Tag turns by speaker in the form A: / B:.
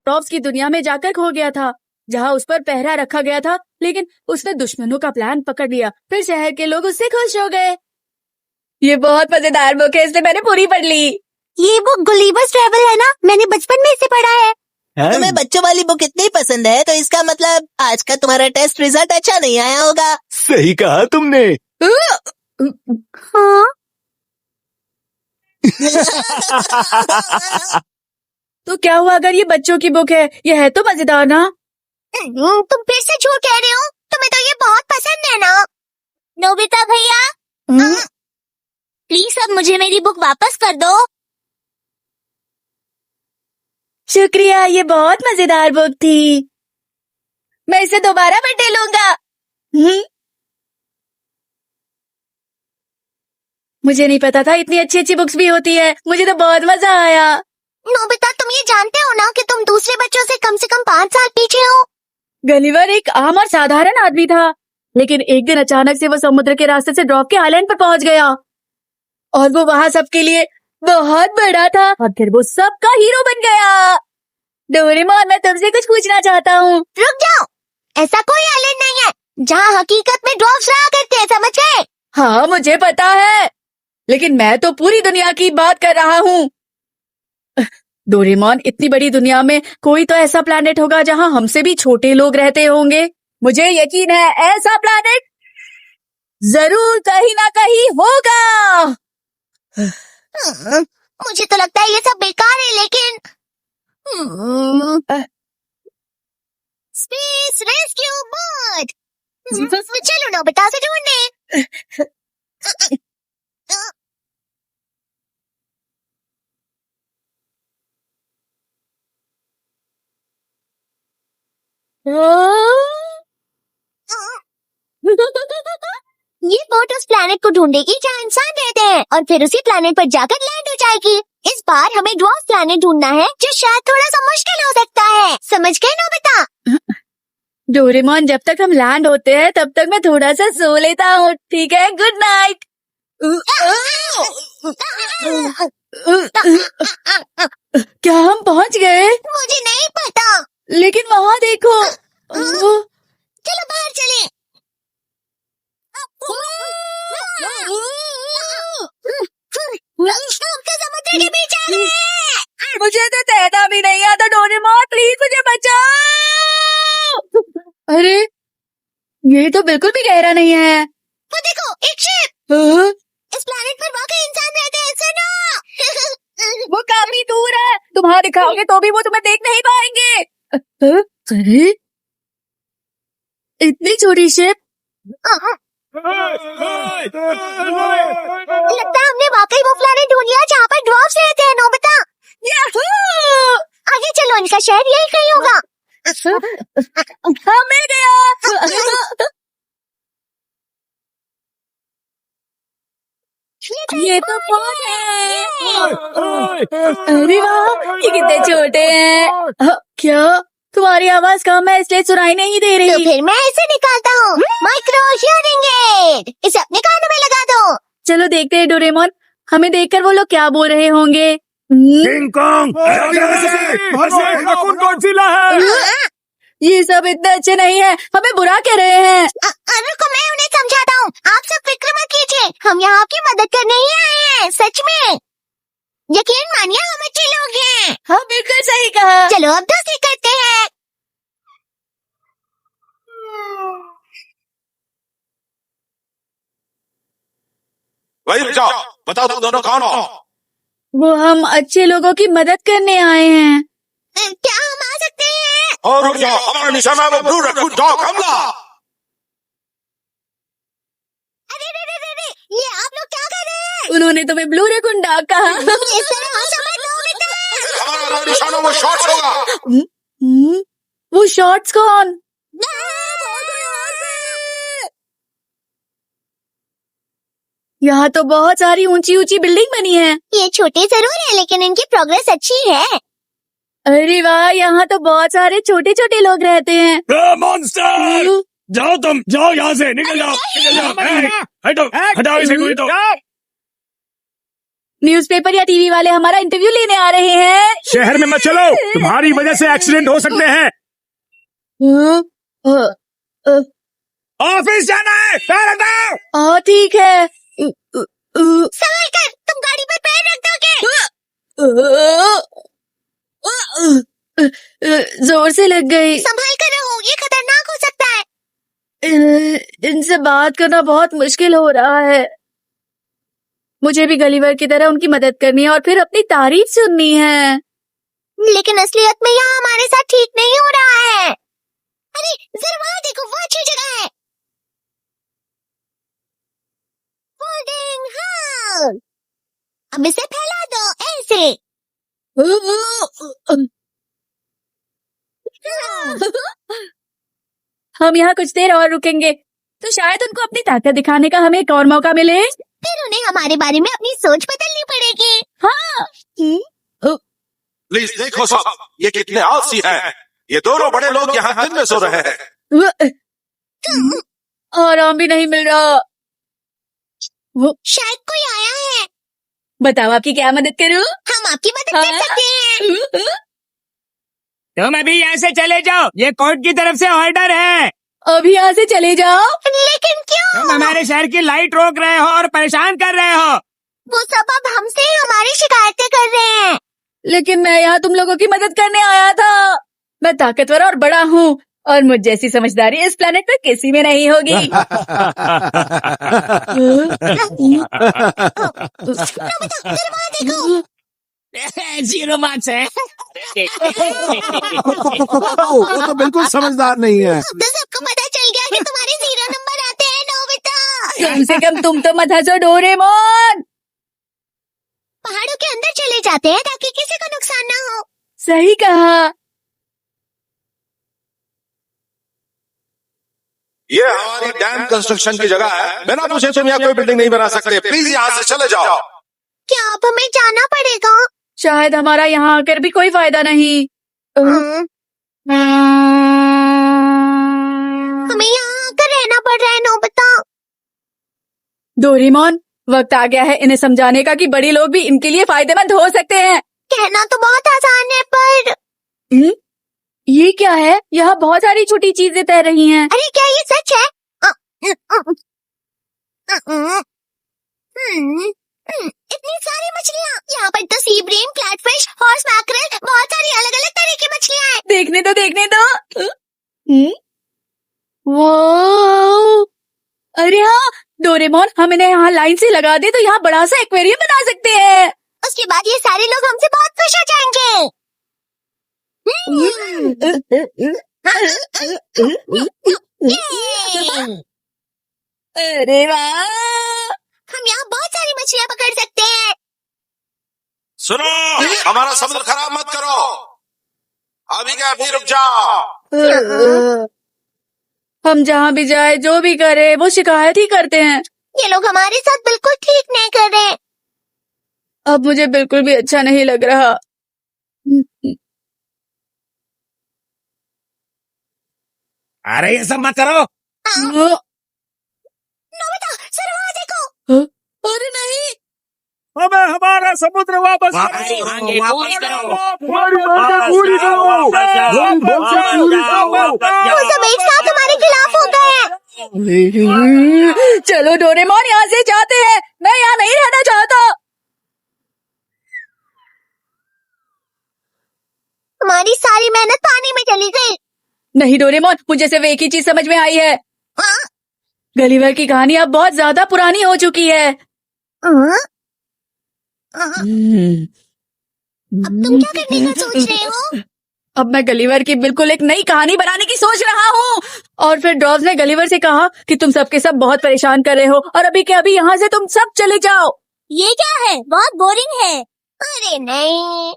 A: Tops की दुनिया में जाकर खो गया था, जहाँ उस पर पहरा रखा गया था, लेकिन उसने दुश्मनों का प्लान पकड़ लिया। फिर शहर के लोग उससे खुश हो गए। ये बहुत मजेदार बुक है, इसलिए मैंने पूरी पढ़ ली।
B: ये बुक गुलिवर्स ट्रैवल है ना, मैंने बचपन में इसे पढ़ा है।
C: तुम्हें बच्चों वाली बुक इतनी पसंद है तो इसका मतलब आज का तुम्हारा टेस्ट रिजल्ट अच्छा नहीं आया होगा।
D: सही कहा तुमने।
B: हाँ,
A: तो क्या हुआ अगर ये बच्चों की बुक है? ये है तो मजेदार ना।
B: तुम फिर से झूठ कह रहे हो, तुम्हें तो ये बहुत पसंद है ना। नोबिता भैया, प्लीज अब मुझे मेरी बुक वापस कर दो।
A: शुक्रिया, ये बहुत मजेदार बुक थी। मैं इसे दोबारा पढ़ लूंगा। मुझे नहीं पता था इतनी अच्छी अच्छी बुक्स भी होती है। मुझे तो बहुत मजा आया।
B: नोबिता, तुम ये जानते हो ना कि तुम दूसरे बच्चों से कम 5 साल पीछे हो।
A: गलिवर एक आम और साधारण आदमी था, लेकिन एक दिन अचानक से वो समुद्र के रास्ते से ड्रॉप के आइलैंड पर पहुंच गया और वो वहाँ सबके लिए बहुत बड़ा था और फिर वो सबका हीरो बन गया। डोरेमोन, मैं तुमसे कुछ पूछना चाहता हूँ।
B: रुक जाओ, ऐसा कोई आइलैंड नहीं है जहाँ हकीकत में ड्रॉप्स रहा करते हैं, समझ गए?
A: हाँ, मुझे पता है, लेकिन मैं तो पूरी दुनिया की बात कर रहा हूँ। डोरेमोन, इतनी बड़ी दुनिया में कोई तो ऐसा प्लैनेट होगा जहाँ हमसे भी छोटे लोग रहते होंगे। मुझे यकीन है ऐसा प्लैनेट जरूर कहीं ना कहीं होगा।
B: मुझे तो लगता है ये सब बेकार है, लेकिन स्पेस रेस्क्यू बोट। चलो नोबिता से ढूंढने। ये बोट उस प्लैनेट को ढूंढेगी जहाँ इंसान रहते हैं और फिर उसी प्लैनेट पर जाकर लैंड हो जाएगी। इस बार हमें ड्वार्फ प्लैनेट ढूंढना है, जो शायद थोड़ा सा मुश्किल हो सकता है, समझ गए नोबिता?
A: डोरेमोन, जब तक हम लैंड होते हैं तब तक मैं थोड़ा सा सो लेता हूँ, ठीक है? Good night. क्या हम पहुँच गए?
B: मुझे नहीं पता,
A: लेकिन वहाँ देखो।
B: चलो बाहर चलें। हम तो समुद्र के बीच आ गए।
A: मुझे तो तैरना भी नहीं आता। डोरेमोन, प्लीज मुझे बचाओ। अरे, ये तो बिल्कुल भी गहरा नहीं है।
B: वो देखो, एक शिप।
A: हाँ?
B: इस प्लैनेट पर वाकई इंसान रहते हैं, सुनो।
A: वो काफी दूर है, तुम हाथ दिखाओगे तो भी वो तुम्हें देख नहीं पाएंगे। अरे, इतनी छोटी शिप।
B: लगता है हमने वाकई वो प्लैनेट ढूंढ लिया जहाँ पर ड्वार्फ्स रहते हैं, नोबिता। आगे चलो, इनका शहर यही कहीं होगा।
A: हाँ, मिल गया। ये तो बहुत है। अरे वाह, ये कितने छोटे हैं। क्या तुम्हारी आवाज कम है इसलिए सुनाई नहीं दे
B: तो
A: रही?
B: फिर मैं इसे निकालता हूँ, माइक्रो हियरिंग एड। इसे अपने कानों में लगा दो।
A: चलो देखते हैं डोरेमोन, हमें देखकर वो लोग क्या बोल रहे होंगे।
D: किंग कॉन्ग, गॉडजिला है।
A: ये सब इतने अच्छे नहीं है, हमें बुरा कह रहे हैं।
B: रुको, मैं उन्हें समझाता हूँ। आप सब फिक्र मत कीजिए, हम यहाँ आपकी मदद करने ही आए हैं, सच में। यकीन मानिए, हम अच्छे लोग हैं।
A: हाँ, बिल्कुल सही कहा।
B: चलो अब दोस्ती करते हैं।
E: वही रुक जाओ, बताओ तुम दोनों कौन हो?
A: वो हम अच्छे लोगों की मदद करने आए हैं।
B: क्या हम आ सकते हैं?
E: और रुक जाओ, हमारा निशाना है वो ब्लू रैकून डॉग हमला।
B: अरे, ये आप लोग क्या कर रहे हैं?
A: उन्होंने तुम्हें ब्लू रैकून डॉग कहा।
B: इस तरह मत समझो।
E: हमारा निशाना वो शॉट्स होगा।
A: वो शॉट्स कौन? यहाँ तो बहुत सारी ऊंची ऊंची बिल्डिंग बनी है।
B: ये छोटे जरूर है, लेकिन इनकी प्रोग्रेस अच्छी है।
A: अरे वाह, यहाँ तो बहुत सारे छोटे छोटे लोग रहते हैं।
D: मॉन्स्टर, जाओ तुम, जाओ यहाँ से, निकल जाओ, निकल जाओ। हटो, हटाओ इसे कोई तो।
A: न्यूज़पेपर या टीवी वाले हमारा इंटरव्यू लेने आ रहे हैं।
D: शहर में मत चलो, तुम्हारी वजह से एक्सीडेंट हो सकते हैं। ऑफिस जाना है, पैर हटाओ।
A: ठीक है।
B: संभाल कर, तुम गाड़ी पर पैर रख दोगे।
A: जोर से लग गई।
B: संभाल कर रहो, ये खतरनाक हो सकता है।
A: इनसे बात करना बहुत मुश्किल हो रहा है। मुझे भी गलीवर की तरह उनकी मदद करनी है और फिर अपनी तारीफ सुननी है।
B: लेकिन असलियत में यहाँ हमारे साथ ठीक नहीं हो रहा है। अरे जरा वहाँ देखो, वो अच्छी जगह है। Pudding house. अब इसे फैला दो ऐसे।
A: हम यहाँ कुछ देर और रुकेंगे तो शायद उनको अपनी ताकत दिखाने का हमें एक और मौका मिले।
B: फिर उन्हें हमारे बारे में अपनी सोच बदलनी पड़ेगी।
E: प्लीज देखो सब, ये कितने आलसी हैं। ये दोनों बड़े लोग यहाँ दिन में सो रहे हैं।
A: आराम भी नहीं मिल रहा।
B: शायद कोई आया है।
A: बताओ आपकी क्या मदद करूं?
B: हम आपकी मदद कर सकते हैं।
D: तुम अभी यहाँ से चले जाओ, ये कोर्ट की तरफ से ऑर्डर है।
A: अभी यहाँ से चले जाओ।
B: लेकिन क्यों?
D: तुम हमारे शहर की लाइट रोक रहे हो और परेशान कर रहे हो।
B: वो सब अब हमसे हमारी शिकायतें कर रहे हैं।
A: लेकिन मैं यहाँ तुम लोगों की मदद करने आया था। मैं ताकतवर और बड़ा हूँ और मुझ जैसी समझदारी इस प्लेनेट पर किसी में नहीं होगी।
B: देखो,
D: जीरो मार्क्स है।
F: वो तो बिल्कुल समझदार नहीं है।
B: अब तो सबको पता चल गया कि तुम्हारे 0 नंबर आते हैं नोबिता।
A: कम से कम तुम तो मत हंसो डोरेमोन।
B: पहाड़ों के अंदर चले जाते हैं ताकि किसी को नुकसान ना हो।
A: सही कहा।
E: ये हमारी डैम कंस्ट्रक्शन की जगह है। बिना पूछे तुम यहाँ कोई बिल्डिंग नहीं बना सकते। प्लीज यहाँ से चले जाओ।
B: क्या अब हमें जाना पड़ेगा?
A: शायद हमारा यहाँ आकर भी कोई फायदा नहीं।
B: हमें यहाँ आकर रहना पड़ रहा है नोबिता।
A: डोरेमोन, वक्त आ गया है इन्हें समझाने का कि बड़े लोग भी इनके लिए फायदेमंद हो सकते हैं।
B: कहना तो बहुत आसान है पर
A: ये क्या है? यहाँ बहुत सारी छोटी चीजें तैर रही हैं।
B: अरे क्या ये सच है? इतनी सारी मछलियाँ। यहाँ पर तो सी ब्रीम, फ्लैटफिश, हॉर्स मैकरेल, बहुत सारी अलग अलग तरह की मछलियाँ हैं।
A: देखने दो। वाह! अरे हाँ डोरेमोन, हम इन्हें यहाँ लाइन से लगा दे तो यहाँ बड़ा सा एक्वेरियम बना सकते हैं।
B: उसके बाद ये सारे लोग हमसे बहुत खुश हो जाएंगे।
A: अरे वाह!
B: हम यहाँ बहुत सारी मछलियाँ पकड़ सकते हैं।
E: सुनो, हमारा समुद्र खराब मत करो। अभी क्या, अभी रुक जाओ।
A: हम जहाँ भी जाए, जो भी करे, वो शिकायत ही करते हैं।
B: ये लोग हमारे साथ बिल्कुल ठीक नहीं कर रहे।
A: अब मुझे बिल्कुल भी अच्छा नहीं लग रहा।
D: अरे ये सब मत करो।
B: नोबिता, सर वहाँ देखो।
A: अरे नहीं,
D: हमें हमारा समुद्र वापस
B: वो सब एक साथ हमारे खिलाफ हो गए हैं।
A: चलो डोरेमोन, यहाँ से जाते हैं। मैं यहाँ नहीं रहना चाहता।
B: हमारी सारी मेहनत पानी में चली गई।
A: नहीं डोरेमोन, मुझे सिर्फ एक ही चीज समझ में आई है।
B: हाँ?
A: गलीवर की कहानी अब बहुत ज्यादा पुरानी हो चुकी है।
B: हाँ? अब तुम क्या करने का सोच रहे हो?
A: अब मैं गलीवर की बिल्कुल एक नई कहानी बनाने की सोच रहा हूँ। और फिर ड्रॉप्स ने गलीवर से कहा कि तुम सबके सब बहुत परेशान कर रहे हो और अभी के अभी यहाँ से तुम सब चले जाओ।
B: ये क्या है? बहुत बोरिंग है। अरे नहीं,